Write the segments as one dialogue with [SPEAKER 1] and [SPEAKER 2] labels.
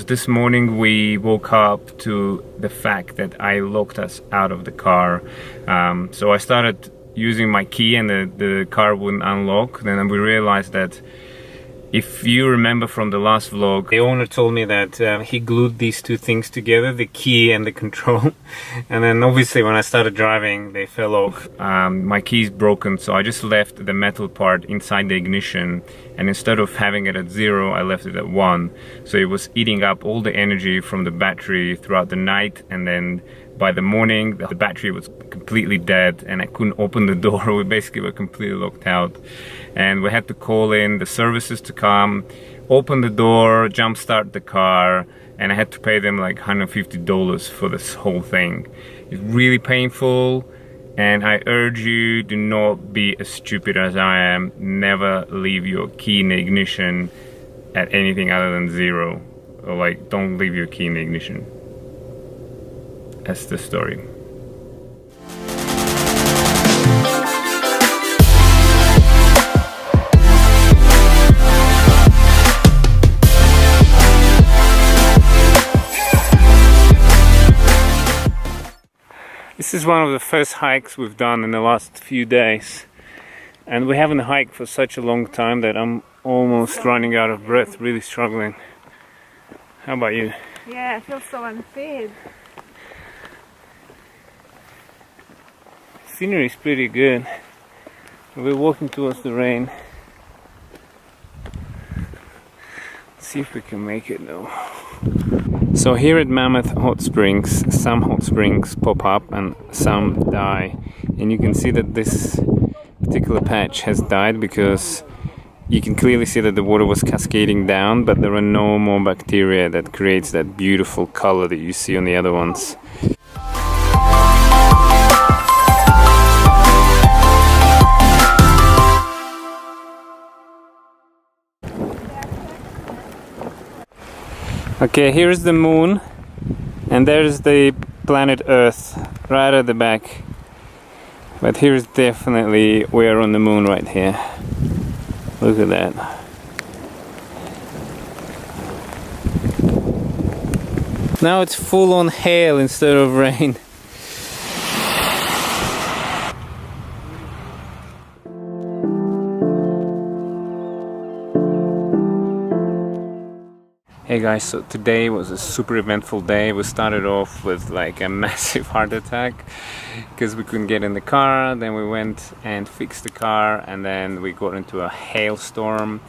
[SPEAKER 1] because this morning we woke up to the fact that I locked us out of the car. So I started using my key and the car wouldn't unlock. Then we realized that, if you remember from the last vlog, the owner told me that he glued these two things together, the key and the control. And then obviously when I started driving, they fell off. My key's broken, so I just left the metal part inside the ignition. And instead of having it at 0, I left it at 1. So it was eating up all the energy from the battery throughout the night. And then by the morning, the battery was completely dead and I couldn't open the door. We basically were completely locked out. And we had to call in the services to come, open the door, jump start the car, and I had to pay them like $150 for this whole thing. It's really painful, and I urge you, do not be as stupid as I am. Never leave your key in the ignition at anything other than 0. Or like, don't leave your key in the ignition. That's the story. This is one of the first hikes we've done in the last few days, and we haven't hiked for such a long time that I'm almost running out of breath, really struggling. How about you?
[SPEAKER 2] Yeah, I feel so unfit.
[SPEAKER 1] Scenery is pretty good. We're walking towards the rain. Let's see if we can make it though. So here at Mammoth Hot Springs, some hot springs pop up and some die. And you can see that this particular patch has died because you can clearly see that the water was cascading down, but there are no more bacteria that creates that beautiful color that you see on the other ones. Okay, here's the moon, and there's the planet Earth right at the back. But here's definitely, we're on the moon right here. Look at that. Now it's full on hail instead of rain. Hey guys, so today was a super eventful day. We started off with like a massive heart attack because we couldn't get in the car. Then we went and fixed the car, and then we got into a hailstorm,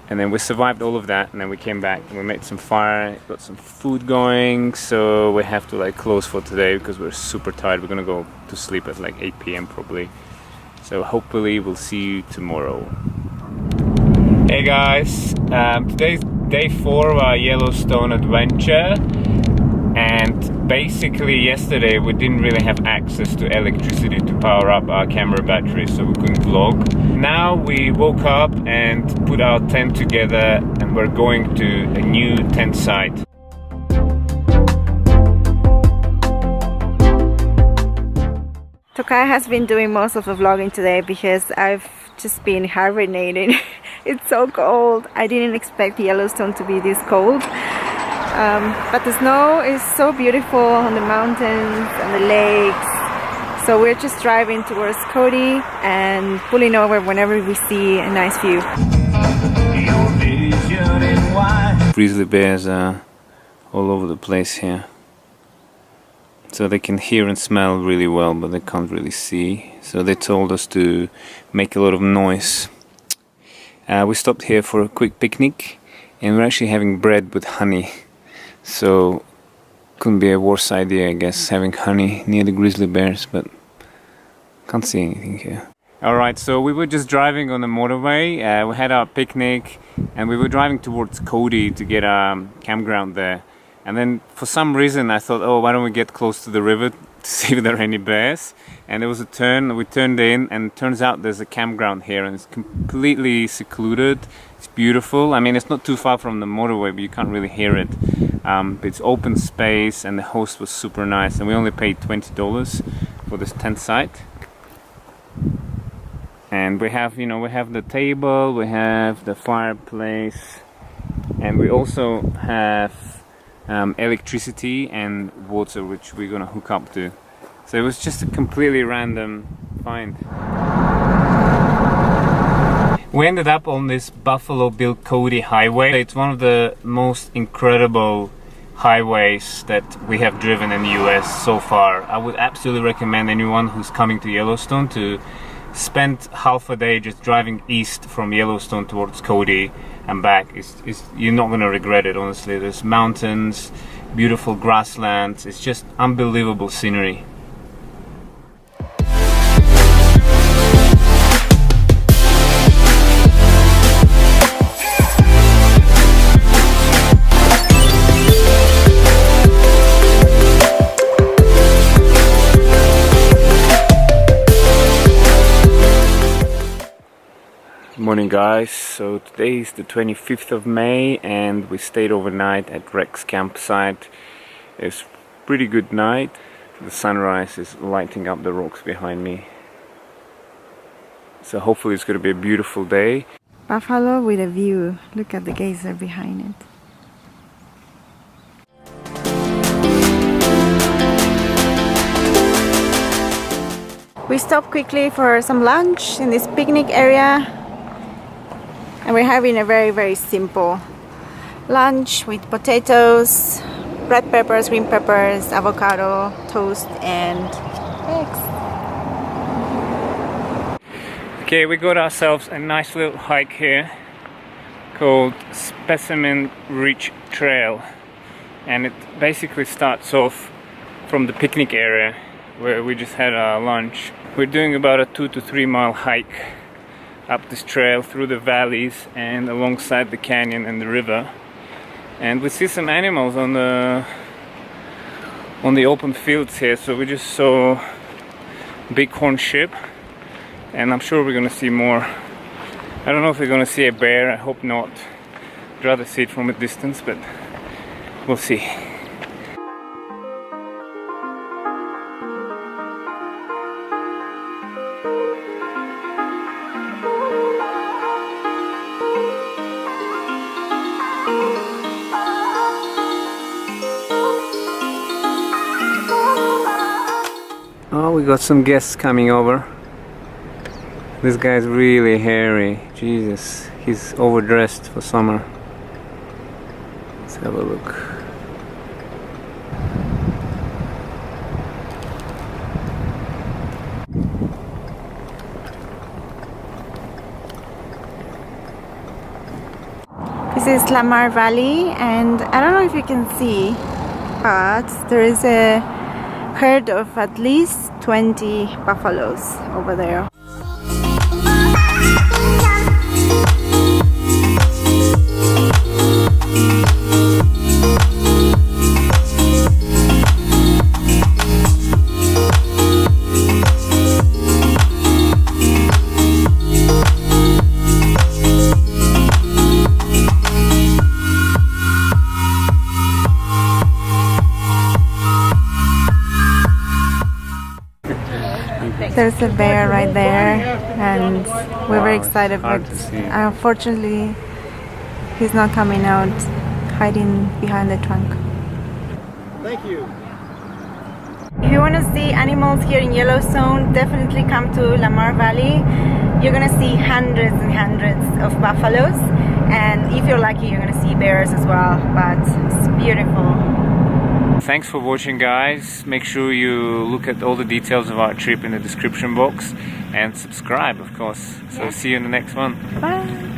[SPEAKER 1] and then we survived all of that. And then we came back and we made some fire, got some food going. So we have to like close for today because we're super tired. We're gonna go to sleep at like 8 p.m. probably. So hopefully we'll see you tomorrow. Hey guys, today's day 4 of our Yellowstone adventure, and basically yesterday we didn't really have access to electricity to power up our camera battery, so we couldn't vlog. Now we woke up and put our tent together, and we're going to a new tent site.
[SPEAKER 2] Tokai has been doing most of the vlogging today because I've just been hibernating. It's so cold. I didn't expect Yellowstone to be this cold. But the snow is so beautiful on the mountains and the lakes. So we're just driving towards Cody and pulling over whenever we see a nice view.
[SPEAKER 1] Grizzly bears are all over the place here. So they can hear and smell really well, but they can't really see. So they told us to make a lot of noise. We stopped here for a quick picnic, and we're actually having bread with honey. So couldn't be a worse idea, I guess, having honey near the grizzly bears, but can't see anything here. Alright, so we were just driving on the motorway. We had our picnic, and we were driving towards Cody to get a campground there. And then for some reason I thought, oh, why don't we get close to the river to see if there are any bears. And there was a turn, we turned in, and it turns out there's a campground here, and it's completely secluded. It's beautiful. I mean, it's not too far from the motorway, but you can't really hear it. But it's open space, and the host was super nice, and we only paid $20 for this tent site. And we have, you know, we have the table, we have the fireplace, and we also have electricity and water, which we're gonna hook up to. So it was just a completely random find. We ended up on this Buffalo Bill Cody highway. It's one of the most incredible highways that we have driven in the US so far. I would absolutely recommend anyone who's coming to Yellowstone to spend half a day just driving east from Yellowstone towards Cody and back. You're not going to regret it, honestly. There's mountains, beautiful grasslands. It's just unbelievable scenery. Morning guys, so today is the 25th of May and we stayed overnight at Rex campsite. It's a pretty good night. The sunrise is lighting up the rocks behind me. So hopefully it's going to be a beautiful day.
[SPEAKER 2] Buffalo with a view. Look at the geyser behind it. We stopped quickly for some lunch in this picnic area. And we're having a very simple lunch with potatoes, red peppers, green peppers, avocado, toast, and eggs.
[SPEAKER 1] Okay, we got ourselves a nice little hike here called Specimen Ridge Trail, and it basically starts off from the picnic area where we just had our lunch. We're doing about a 2 to 3 mile hike up this trail through the valleys and alongside the canyon and the river, and we see some animals on the open fields here. So we just saw bighorn sheep, and I'm sure we're gonna see more. I don't know if we're gonna see a bear. I hope not. I'd rather see it from a distance, but we'll see. Oh, we got some guests coming over. This guy's really hairy. Jesus, he's overdressed for summer. Let's have a look.
[SPEAKER 2] This is Lamar Valley, and I don't know if you can see, but there is a herd of at least 20 buffaloes over there. There's a bear right there, and we're very excited, but unfortunately he's not coming out, hiding behind the trunk.
[SPEAKER 3] Thank you.
[SPEAKER 2] If you want to see animals here in Yellowstone, definitely come to Lamar Valley. You're going to see hundreds and hundreds of buffaloes, and if you're lucky you're going to see bears as well, but it's beautiful.
[SPEAKER 1] Thanks for watching guys. Make sure you look at all the details of our trip in the description box and subscribe, of course. So see you in the next one.
[SPEAKER 2] Bye.